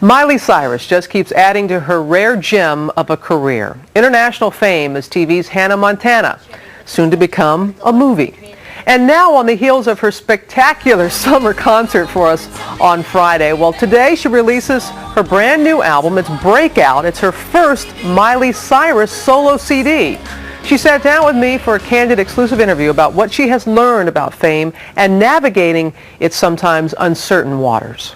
Miley Cyrus just keeps adding to her rare gem of a career. International fame as TV's Hannah Montana, soon to become a movie. And now on the heels of her spectacular summer concert for us on Friday, well, today she releases her brand new album. It's Breakout. It's her first Miley Cyrus solo CD. She sat down with me for a candid exclusive interview about what she has learned about fame and navigating its sometimes uncertain waters.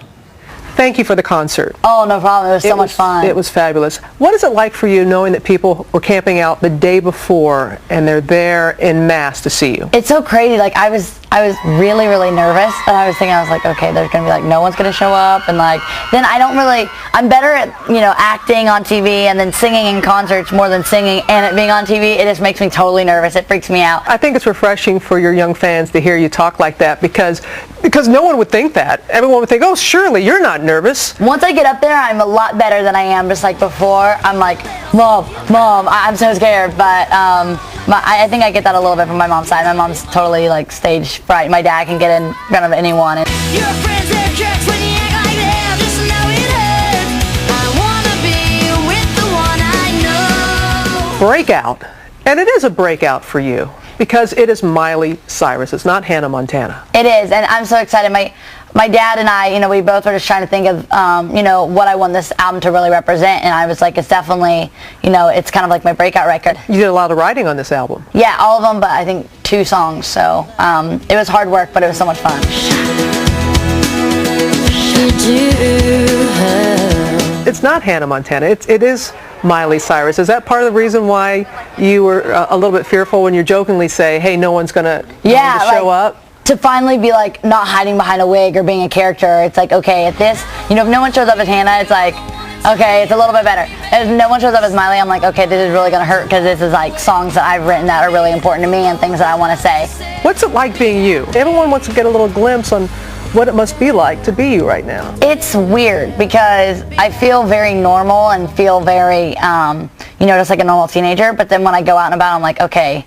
Thank you for the concert. Oh, no problem. It was so much fun. It was fabulous. What is it like for you knowing that people were camping out the day before and they're there in mass to see you? It's so crazy. Like I was really, really nervous, and I was like, okay, there's gonna be like no one's gonna show up, and like then I'm better at acting on TV and then singing in concerts more than singing and it being on TV. It just makes me totally nervous. It freaks me out. I think it's refreshing for your young fans to hear you talk like that because no one would think that. Everyone would think, oh, surely you're not nervous. Once I get up there, I'm a lot better than I am just like before. I'm like, Mom, I'm so scared. But I think I get that a little bit from my mom's side. My mom's totally like stage fright. My dad can get in front of anyone. Your friends have jerks when you act like them. Just know it hurts. I wanna be with the one I know. Breakout. And it is a breakout for you because it is Miley Cyrus. It's not Hannah Montana. It is, and I'm so excited. My dad and I, we both were just trying to think of, what I want this album to really represent, and I was like, it's definitely, it's kind of like my breakout record. You did a lot of writing on this album. Yeah, all of them, but I think 2 songs, so it was hard work, but it was so much fun. It's not Hannah Montana. It is Miley Cyrus. Is that part of the reason why you were a little bit fearful when you jokingly say, hey, no one's going to show up? To finally be like not hiding behind a wig or being a character. It's like, okay, at this, if no one shows up as Hannah, it's like, okay, it's a little bit better. If no one shows up as Miley, I'm like, okay, this is really going to hurt because this is like songs that I've written that are really important to me and things that I want to say. What's it like being you? Everyone wants to get a little glimpse on what it must be like to be you right now. It's weird because I feel very normal and feel very, just like a normal teenager. But then when I go out and about, I'm like, okay,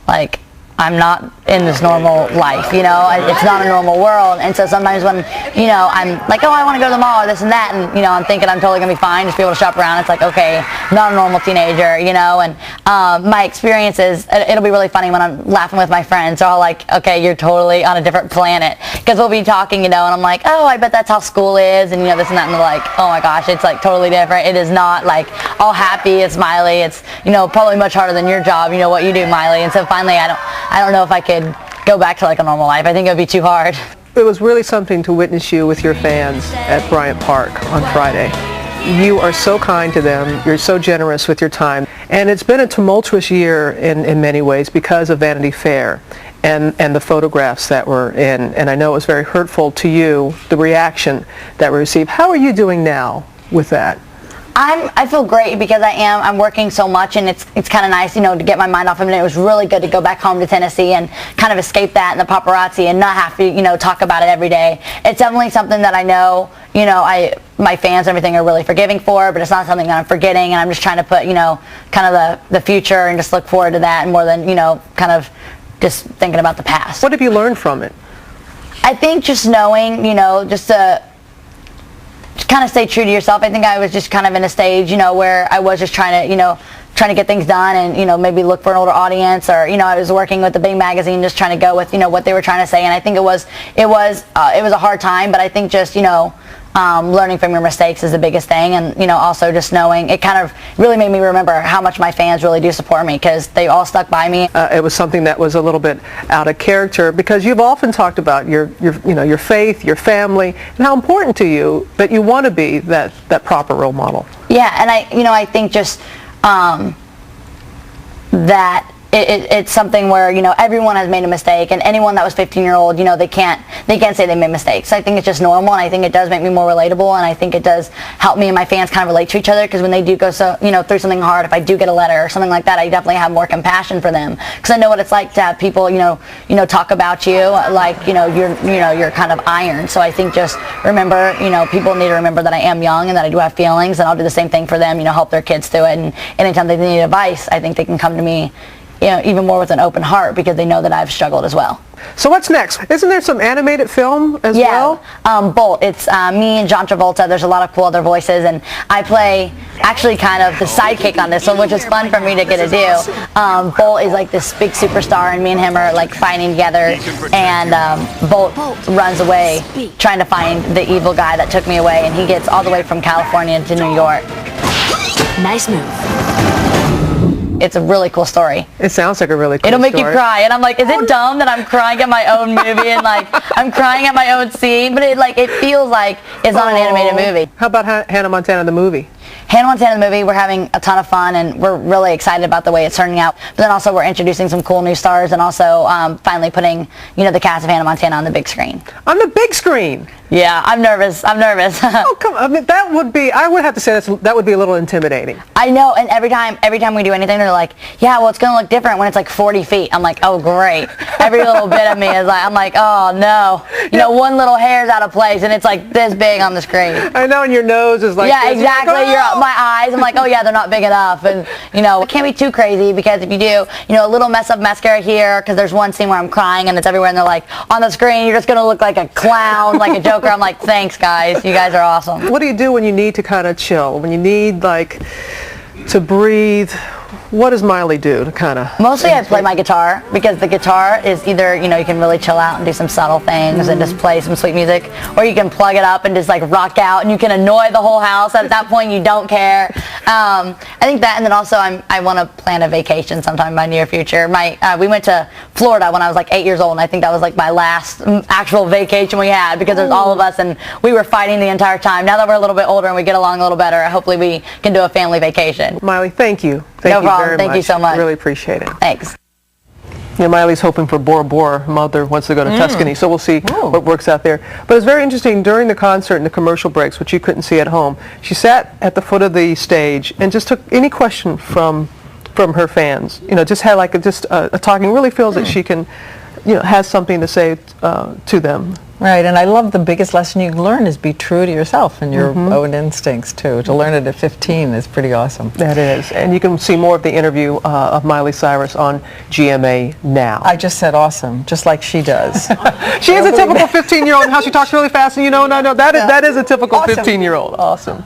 like, I'm not in this normal life, it's not a normal world. And so sometimes when, I'm like, oh, I want to go to the mall or this and that, and, I'm thinking I'm totally going to be fine, just be able to shop around. It's like, okay, not a normal teenager, and my experiences, it'll be really funny when I'm laughing with my friends. So I'll like, okay, you're totally on a different planet. Because we'll be talking, and I'm like, oh, I bet that's how school is, and, this and that, and they're like, oh my gosh, it's like totally different. It is not like all happy, it's Miley. It's, probably much harder than your job, what you do, Miley. And so finally, I don't know if I could go back to like a normal life. I think it would be too hard. It was really something to witness you with your fans at Bryant Park on Friday. You are so kind to them. You're so generous with your time. And it's been a tumultuous year in many ways because of Vanity Fair and the photographs that were in. And I know it was very hurtful to you, the reaction that we received. How are you doing now with that? I feel great because I'm working so much, and it's kind of nice, to get my mind off of it. It was really good to go back home to Tennessee and kind of escape that and the paparazzi and not have to, talk about it every day. It's definitely something that I know, my fans and everything are really forgiving for, but it's not something that I'm forgetting, and I'm just trying to put, kind of the future and just look forward to that more than, kind of just thinking about the past. What have you learned from it? I think just knowing, just to kind of stay true to yourself. I think I was just kind of in a stage, where I was just trying to get things done and, maybe look for an older audience, or, I was working with the big magazine just trying to go with, what they were trying to say. And I think it was a hard time, but I think just, learning from your mistakes is the biggest thing. And, also just knowing, it kind of really made me remember how much my fans really do support me because they all stuck by me. It was something that was a little bit out of character because you've often talked about your faith, your family, and how important to you that you want to be that proper role model. Yeah, and I think just that it's something where everyone has made a mistake, and anyone that was 15-year-old, they can't say they made mistakes. I think it's just normal, and I think it does make me more relatable, and I think it does help me and my fans kind of relate to each other because when they do go through something hard, if I do get a letter or something like that, I definitely have more compassion for them because I know what it's like to have people talk about you like you're kind of iron. So I think just remember people need to remember that I am young and that I do have feelings, and I'll do the same thing for them. Help their kids through it, and anytime they need advice, I think they can come to me even more with an open heart because they know that I've struggled as well. So what's next? Isn't there some animated film as well? Bolt. It's me and John Travolta. There's a lot of cool other voices, and I play actually kind of the sidekick on this one, which is fun for me to get to do. Bolt is like this big superstar, and me and him are like fighting together, and Bolt runs away trying to find the evil guy that took me away, and he gets all the way from California to New York. Nice move. It's a really cool story. It sounds like a really cool It'll make story. you cry, and I'm like, is it dumb that I'm crying at my own movie and like I'm crying at my own scene? But it feels like it's not an animated movie. How about Hannah Montana the movie? Hannah Montana the movie, we're having a ton of fun, and we're really excited about the way it's turning out. But then also we're introducing some cool new stars, and also finally putting the cast of Hannah Montana on the big screen. On the big screen. Yeah, I'm nervous. Oh, come on. I mean, that would be, I would have to say that would be a little intimidating. I know, and every time we do anything, they're like, yeah, well, it's going to look different when it's like 40 feet. I'm like, oh, great. Every little bit of me is like, I'm like, oh, no. One little hair's out of place, and it's like this big on the screen. I know, and your nose is like yeah, this. exactly. Like, oh! My eyes, I'm like, oh, yeah, they're not big enough. And, it can't be too crazy, because if you do, a little mess of mascara here, because there's one scene where I'm crying, and it's everywhere, and they're like, on the screen, you're just going to look like a clown, like a joker. I'm like, thanks, guys. You guys are awesome. What do you do when you need to kind of chill? When you need, like, to breathe? What does Miley do to kind of... Mostly I play my guitar, because the guitar is either, you can really chill out and do some subtle things and just play some sweet music, or you can plug it up and just like rock out, and you can annoy the whole house. At that point, you don't care. I think that, and then also I want to plan a vacation sometime in my near future. We went to Florida when I was like 8 years old, and I think that was like my last actual vacation we had, because there's all of us, and we were fighting the entire time. Now that we're a little bit older and we get along a little better, hopefully we can do a family vacation. Miley, thank you. No problem. Thank you so much. Really appreciate it. Thanks. Miley's hoping for Bora Bora. Mother wants to go to Tuscany, so we'll see what works out there. But it's very interesting, during the concert and the commercial breaks, which you couldn't see at home, she sat at the foot of the stage and just took any question from her fans. Just had like a talking. Really feels that she can, has something to say to them. Right, and I love the biggest lesson you can learn is be true to yourself and your own instincts, too. To learn it at 15 is pretty awesome. That is. And you can see more of the interview of Miley Cyrus on GMA now. I just said awesome, just like she does. She is a typical 15-year-old, and how she talks really fast, and I know that is a typical 15-year-old. Awesome.